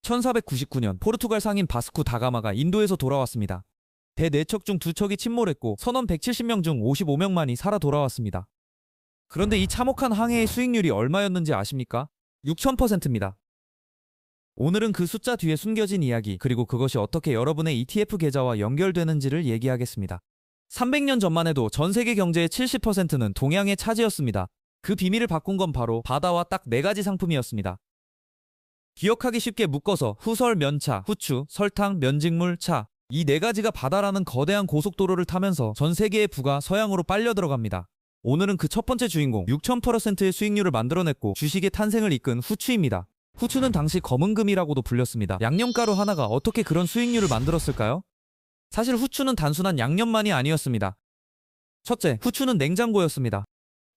1499년 포르투갈 상인 바스코 다가마가 인도에서 돌아왔습니다. 대 4척 중 2척이 침몰했고 선원 170명 중 55명만이 살아 돌아왔습니다. 그런데 이 참혹한 항해의 수익률이 얼마였는지 아십니까? 6000%입니다. 오늘은 그 숫자 뒤에 숨겨진 이야기, 그리고 그것이 어떻게 여러분의 ETF 계좌와 연결되는지를 얘기하겠습니다. 300년 전만 해도 전 세계 경제의 70%는 동양의 차지였습니다. 그 비밀을 바꾼 건 바로 바다와 딱 4가지 상품이었습니다. 기억하기 쉽게 묶어서 후설, 면차, 후추, 설탕, 면직물, 차. 이 4가지가 바다라는 거대한 고속도로를 타면서 전 세계의 부가 서양으로 빨려 들어갑니다. 오늘은 그 첫 번째 주인공 6000%의 수익률을 만들어냈고 주식의 탄생을 이끈 후추입니다. 후추는 당시 검은금이라고도 불렸습니다. 양념가루 하나가 어떻게 그런 수익률을 만들었을까요? 사실 후추는 단순한 양념만이 아니었습니다. 첫째, 후추는 냉장고였습니다.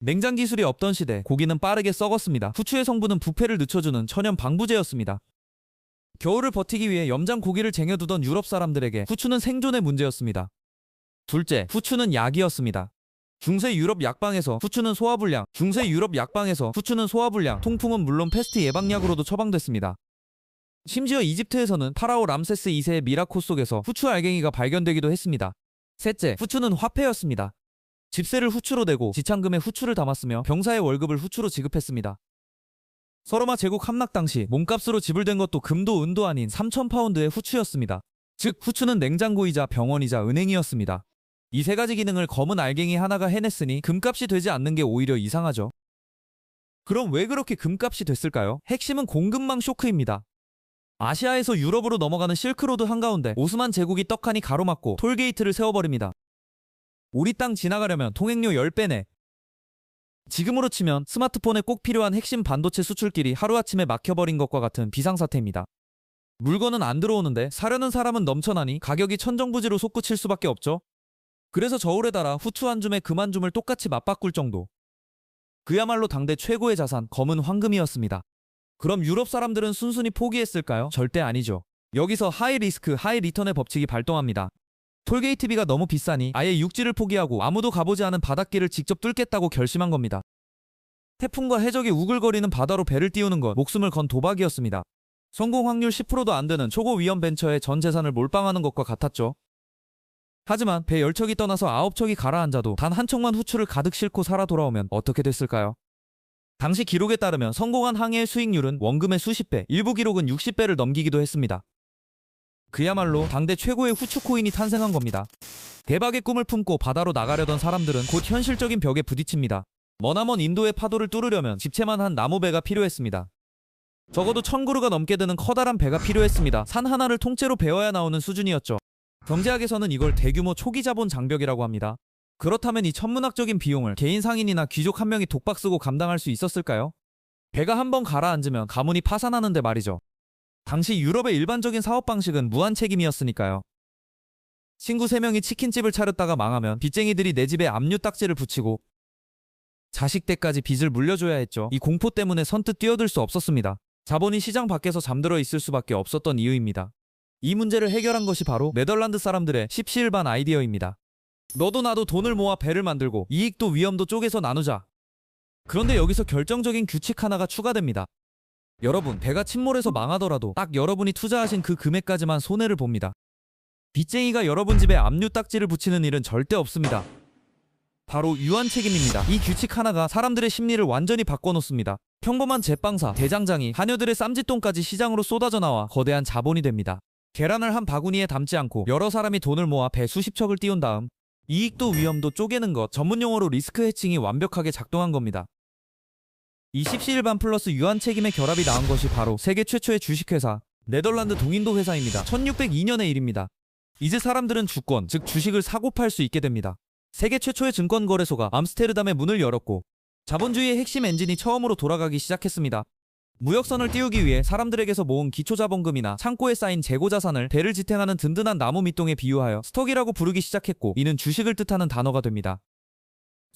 냉장 기술이 없던 시대, 고기는 빠르게 썩었습니다. 후추의 성분은 부패를 늦춰주는 천연 방부제였습니다. 겨울을 버티기 위해 염장 고기를 쟁여두던 유럽 사람들에게 후추는 생존의 문제였습니다. 둘째, 후추는 약이었습니다. 중세 유럽 약방에서 후추는 소화불량, 통풍은 물론 패스트 예방약으로도 처방됐습니다. 심지어 이집트에서는 파라오 람세스 2세의 미라코 속에서 후추 알갱이가 발견되기도 했습니다. 셋째, 후추는 화폐였습니다. 집세를 후추로 내고 지참금에 후추를 담았으며 병사의 월급을 후추로 지급했습니다. 서로마 제국 함락 당시 몸값으로 지불된 것도 금도 은도 아닌 3000파운드의 후추였습니다. 즉 후추는 냉장고이자 병원이자 은행이었습니다. 이 3가지 기능을 검은 알갱이 하나가 해냈으니 금값이 되지 않는 게 오히려 이상하죠. 그럼 왜 그렇게 금값이 됐을까요? 핵심은 공급망 쇼크입니다. 아시아에서 유럽으로 넘어가는 실크로드 한가운데 오스만 제국이 떡하니 가로막고 톨게이트를 세워버립니다. 우리 땅 지나가려면 통행료 10배네. 지금으로 치면 스마트폰에 꼭 필요한 핵심 반도체 수출길이 하루아침에 막혀버린 것과 같은 비상사태입니다. 물건은 안 들어오는데 사려는 사람은 넘쳐나니 가격이 천정부지로 솟구칠 수밖에 없죠. 그래서 저울에 달아 후추 한 줌에 금 한 줌을 똑같이 맞바꿀 정도. 그야말로 당대 최고의 자산, 검은 황금이었습니다. 그럼 유럽 사람들은 순순히 포기했을까요? 절대 아니죠. 여기서 하이 리스크, 하이 리턴의 법칙이 발동합니다. 톨게이트비가 너무 비싸니 아예 육지를 포기하고 아무도 가보지 않은 바닷길을 직접 뚫겠다고 결심한 겁니다. 태풍과 해적이 우글거리는 바다로 배를 띄우는 것, 목숨을 건 도박이었습니다. 성공 확률 10%도 안 되는 초고 위험 벤처에 전 재산을 몰빵하는 것과 같았죠. 하지만 배 10척이 떠나서 9척이 가라앉아도 단 한 척만 후추를 가득 싣고 살아 돌아오면 어떻게 됐을까요? 당시 기록에 따르면 성공한 항해의 수익률은 원금의 수십 배, 일부 기록은 60배를 넘기기도 했습니다. 그야말로 당대 최고의 후추 코인이 탄생한 겁니다. 대박의 꿈을 품고 바다로 나가려던 사람들은 곧 현실적인 벽에 부딪힙니다. 머나먼 인도의 파도를 뚫으려면 집채만 한 나무배가 필요했습니다. 적어도 1000그루가 넘게 드는 커다란 배가 필요했습니다. 산 하나를 통째로 베어야 나오는 수준이었죠. 경제학에서는 이걸 대규모 초기 자본 장벽이라고 합니다. 그렇다면 이 천문학적인 비용을 개인 상인이나 귀족 한 명이 독박 쓰고 감당할 수 있었을까요? 배가 한번 가라앉으면 가문이 파산하는데 말이죠. 당시 유럽의 일반적인 사업 방식은 무한 책임이었으니까요. 친구 3명이 치킨집을 차렸다가 망하면 빚쟁이들이 내 집에 압류 딱지를 붙이고 자식 댁까지 빚을 물려줘야 했죠. 이 공포 때문에 선뜻 뛰어들 수 없었습니다. 자본이 시장 밖에서 잠들어 있을 수밖에 없었던 이유입니다. 이 문제를 해결한 것이 바로 네덜란드 사람들의 십시일반 아이디어입니다. 너도 나도 돈을 모아 배를 만들고 이익도 위험도 쪼개서 나누자. 그런데 여기서 결정적인 규칙 하나가 추가됩니다. 여러분, 배가 침몰해서 망하더라도 딱 여러분이 투자하신 그 금액까지만 손해를 봅니다. 빚쟁이가 여러분 집에 압류 딱지를 붙이는 일은 절대 없습니다. 바로 유한 책임입니다. 이 규칙 하나가 사람들의 심리를 완전히 바꿔놓습니다. 평범한 제빵사, 대장장이, 하녀들의 쌈짓돈까지 시장으로 쏟아져 나와 거대한 자본이 됩니다. 계란을 한 바구니에 담지 않고 여러 사람이 돈을 모아 배 수십 척을 띄운 다음 이익도 위험도 쪼개는 것, 전문용어로 리스크 해칭이 완벽하게 작동한 겁니다. 이 십시일반 플러스 유한 책임의 결합이 나온 것이 바로 세계 최초의 주식회사, 네덜란드 동인도 회사입니다. 1602년의 일입니다. 이제 사람들은 주권, 즉 주식을 사고 팔 수 있게 됩니다. 세계 최초의 증권거래소가 암스테르담에 문을 열었고 자본주의의 핵심 엔진이 처음으로 돌아가기 시작했습니다. 무역선을 띄우기 위해 사람들에게서 모은 기초자본금이나 창고에 쌓인 재고자산을 배를 지탱하는 든든한 나무 밑동에 비유하여 스톡이라고 부르기 시작했고 이는 주식을 뜻하는 단어가 됩니다.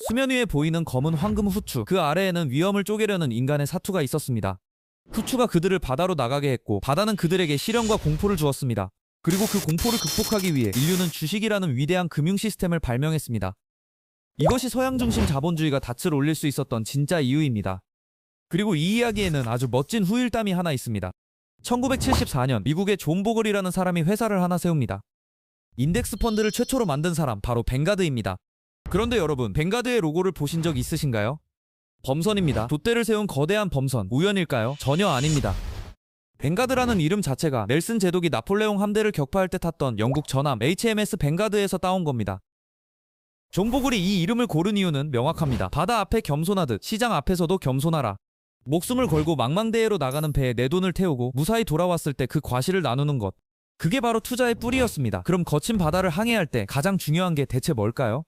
수면 위에 보이는 검은 황금 후추, 그 아래에는 위험을 쪼개려는 인간의 사투가 있었습니다. 후추가 그들을 바다로 나가게 했고 바다는 그들에게 시련과 공포를 주었습니다. 그리고 그 공포를 극복하기 위해 인류는 주식이라는 위대한 금융 시스템을 발명했습니다. 이것이 서양 중심 자본주의가 닻을 올릴 수 있었던 진짜 이유입니다. 그리고 이 이야기에는 아주 멋진 후일담이 하나 있습니다. 1974년 미국의 존 보글이라는 사람이 회사를 하나 세웁니다. 인덱스 펀드를 최초로 만든 사람 바로 뱅가드입니다. 그런데 여러분, 뱅가드의 로고를 보신 적 있으신가요? 범선입니다. 돛대를 세운 거대한 범선. 우연일까요? 전혀 아닙니다. 뱅가드라는 이름 자체가 넬슨 제독이 나폴레옹 함대를 격파할 때 탔던 영국 전함 HMS 뱅가드에서 따온 겁니다. 존 보글이 이 이름을 고른 이유는 명확합니다. 바다 앞에 겸손하듯 시장 앞에서도 겸손하라. 목숨을 걸고 망망대해로 나가는 배에 내 돈을 태우고 무사히 돌아왔을 때 그 과실을 나누는 것. 그게 바로 투자의 뿌리였습니다. 그럼 거친 바다를 항해할 때 가장 중요한 게 대체 뭘까요?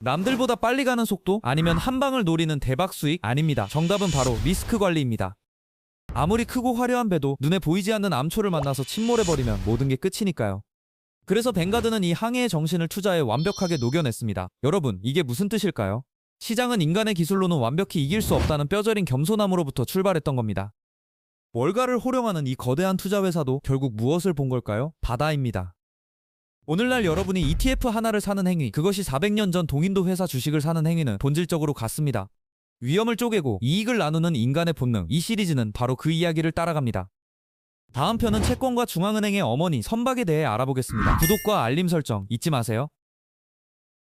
남들보다 빨리 가는 속도? 아니면 한 방을 노리는 대박 수익? 아닙니다. 정답은 바로 리스크 관리입니다. 아무리 크고 화려한 배도 눈에 보이지 않는 암초를 만나서 침몰해버리면 모든 게 끝이니까요. 그래서 뱅가드는 이 항해의 정신을 투자에 완벽하게 녹여냈습니다. 여러분, 이게 무슨 뜻일까요? 시장은 인간의 기술로는 완벽히 이길 수 없다는 뼈저린 겸손함으로부터 출발했던 겁니다. 월가를 호령하는 이 거대한 투자회사도 결국 무엇을 본 걸까요? 바다입니다. 오늘날 여러분이 ETF 하나를 사는 행위, 그것이 400년 전 동인도 회사 주식을 사는 행위는 본질적으로 같습니다. 위험을 쪼개고 이익을 나누는 인간의 본능, 이 시리즈는 바로 그 이야기를 따라갑니다. 다음 편은 채권과 중앙은행의 어머니 선박에 대해 알아보겠습니다. 구독과 알림 설정 잊지 마세요.